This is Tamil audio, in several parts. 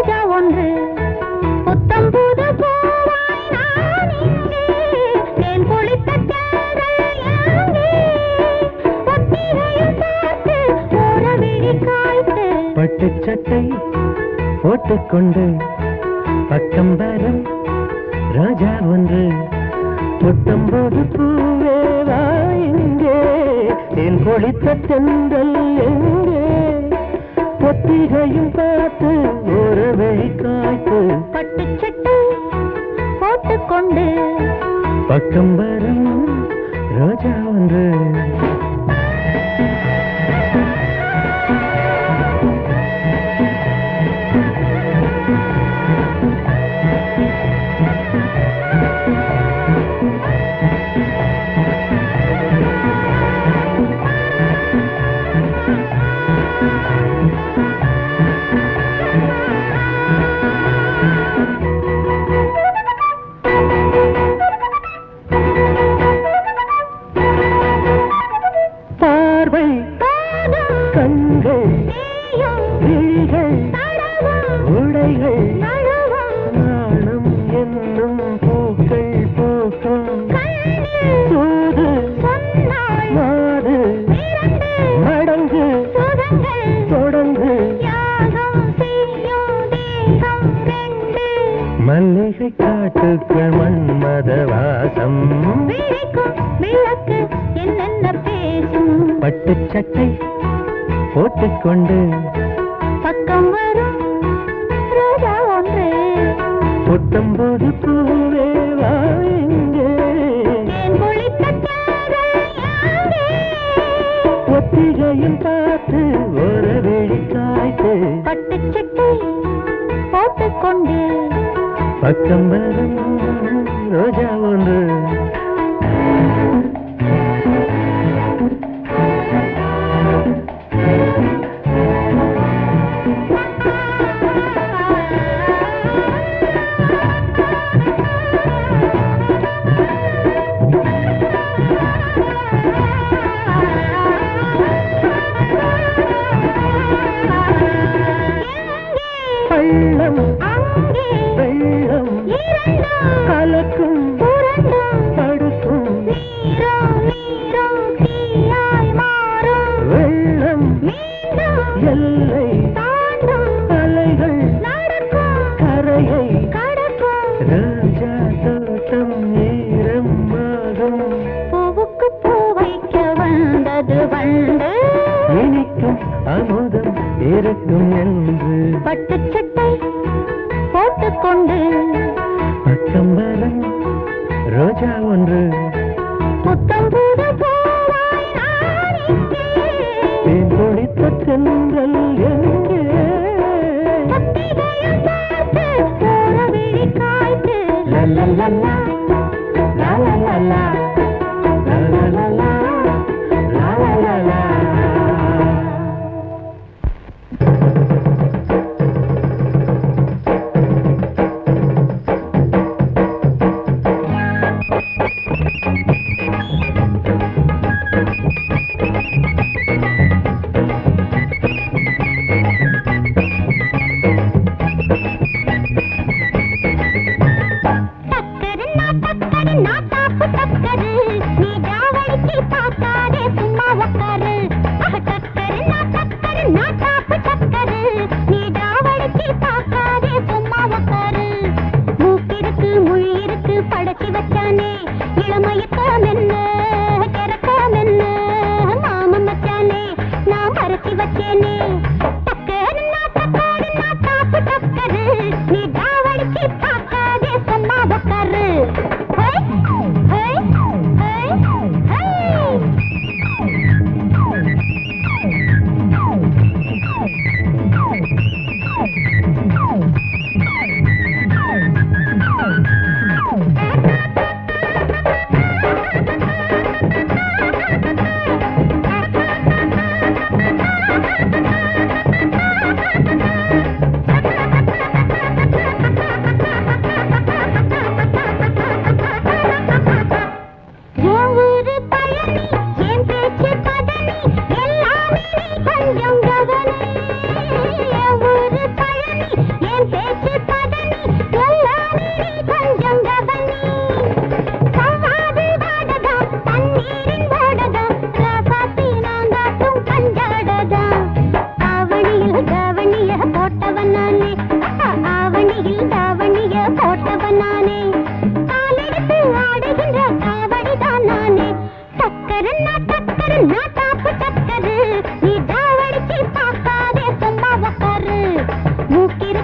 ரோஜா ஒன்று புத்தம் புது பூவாய் நான் இங்கே தேன் குளித்த தேடல் எங்கே ஒத்திகையில் பார்த்து ஓர விழி காய்த்து பட்டு சட்டை போட்டுக்கொண்டு பக்கம் வரும் ரோஜா ஒன்று புத்தம்போது பூவேவா எங்கே தேன் குளித்த தென்றல் எங்கே ஒத்திகையும் பார்த்து ஒரு வழி காய்த்து பட்டு சட்டை போட்டுக்கொண்டு பக்கம் வரும் ரோஜா ஒன்று மல்லிகை காட்டுக்குள் மன்மத வாசம் விளக்கு என்னென்ன பேசும் பட்டு சட்டை போட்டுக்கொண்டு பக்கம் வரும் ரோஜா ஒன்று புத்தம்போது பூவேவா எங்கே தேன் குளித்த தேடல் எங்கே ஒத்திகையும் பார்த்து ஒரு விழி காய்த்து பட்டு சட்டை போட்டுக்கொண்டு பக்கம் வரும் ரோஜா ஒன்று பள்ளம் அங்கே வெள்ளம் கலக்கும் படுக்கும் நீரோ நீரோ தீயாய் மாறும் வெள்ளம் மீண்டும் எல்லை தாண்டும் அலைகள் நடக்கும் கரையை கடக்கும் ராஜா தோட்டம் ஈரமாகும் பூவுக்கு பூ வைக்க வந்தது வண்டு இனிக்கும் அமுதம் இருக்கும் என்று பட்டு சட்டை போட்டுக்கொண்டு பக்கம் வரும் ரோஜா ஒன்று புத்தம் புது பூவாய் நான் இங்கே தேன் குளித்த தென்றல் எங்கே ஒத்திகையில் பார்த்து ஓர விழி காய்த்து லல்லல்லா, லல்லல்லா, லல்லல்லா, லல்லல்லா.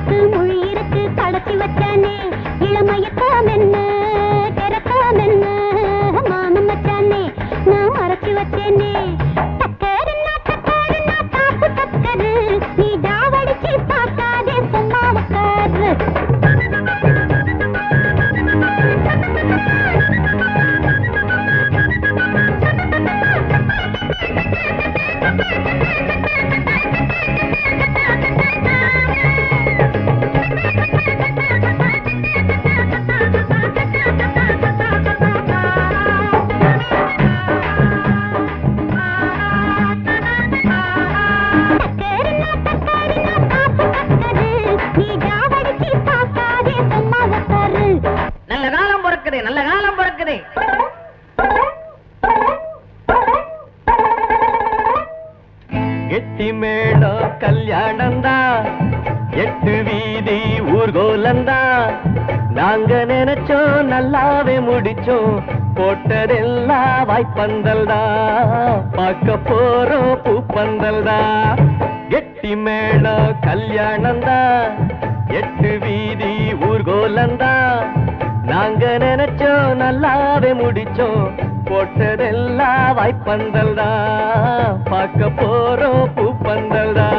நாக்கு மொழி இருக்கு கடத்தி வச்சானே இளமயக்கம் என்ன கிறக்கம் என்ன மாமன் மச்சானே நான் மறைச்சு வச்சேனே டக்கருன்னா தாப்பு டக்கரு நீ டாவடிச்சு பார்க்காதே சும்மா உட்காரு நல்ல காலம் பிறக்குது நல்ல காலம் பிறக்குது கெட்டி மேளம் கல்யாணந்தா எட்டு வீதி ஊர்கோலந்தா நாங்க நினைச்சோம் நல்லாவே முடிச்சோம் போட்டதெல்லாம் வாய்ப்பந்தல்தா பார்க்க போறோம் பூப்பந்தல்தா கெட்டி மேளம் கல்யாணந்தா எட்டு வீதி ஊர்கோலந்தா நாங்க நினைச்சோம் நல்லாவே முடிச்சோம் போட்டதெல்லாம் வாய்ப்பந்தல்தா பார்க்க போறோம் பூப்பந்தல்தா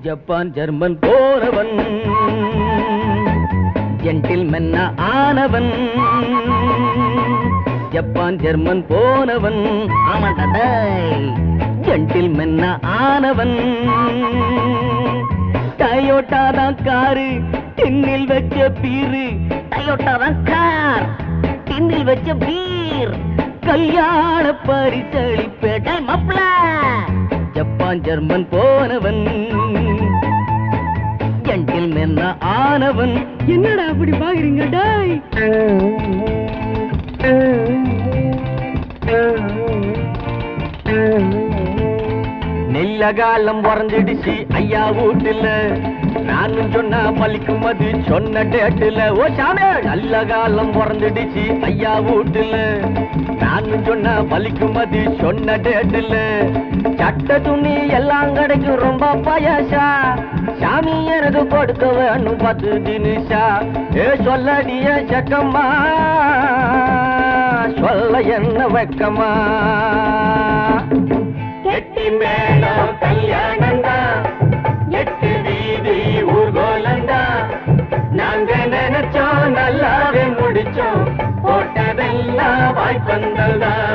ஜப்பான் ஜெர்மன் போனவன் ஜென்டில்மேன் ஆனவன் ஜப்பான் ஜெர்மன் போனவன் ஆமாண்டா ஜென்டில்மேன் ஆனவன் டயோட்டா தான் காரு டின்னில் வச்ச பீரு டயோட்டா தான் கார் டின்னில் வச்ச பீர் கல்யாண பரிசளிப்பேட்டை மாப்ள ஜப்பான் ஜெர்மன் போனவன் ஜென்டில்மேன் ஆனவன். என்னடா அப்படி பாக்குறீங்க டாய்? நெல்லகாலம் உறஞ்சிடுச்சு ஐயா வீட்டுல, நானும் சொன்னா பலிக்கும் அது சொன்ன டேட்டுல. ஓ சாமி, நல்ல காலம் உறஞ்சிடுச்சு ஐயா வீட்டுல, நானும் சொன்னா பலிக்கும் அது சொன்ன டேட்டுல. சட்ட துணி எல்லாம் கிடைக்கும் ரொம்ப பயாசா, சாமி எனக்கு கொடுக்க வேணும் 10 தினுஷா. ஏ சொல்லடிய சக்கம்மா, சொல்ல என்ன வெக்கமா? கெட்டி மேளம் கல்யாணந்தா, 8 வீதி ஊர்கோலந்தா. நாங்க நினைச்சோம் நல்லாவே முடிச்சோம், போட்டதெல்லாம் வாய்ப்பந்தல்தான்.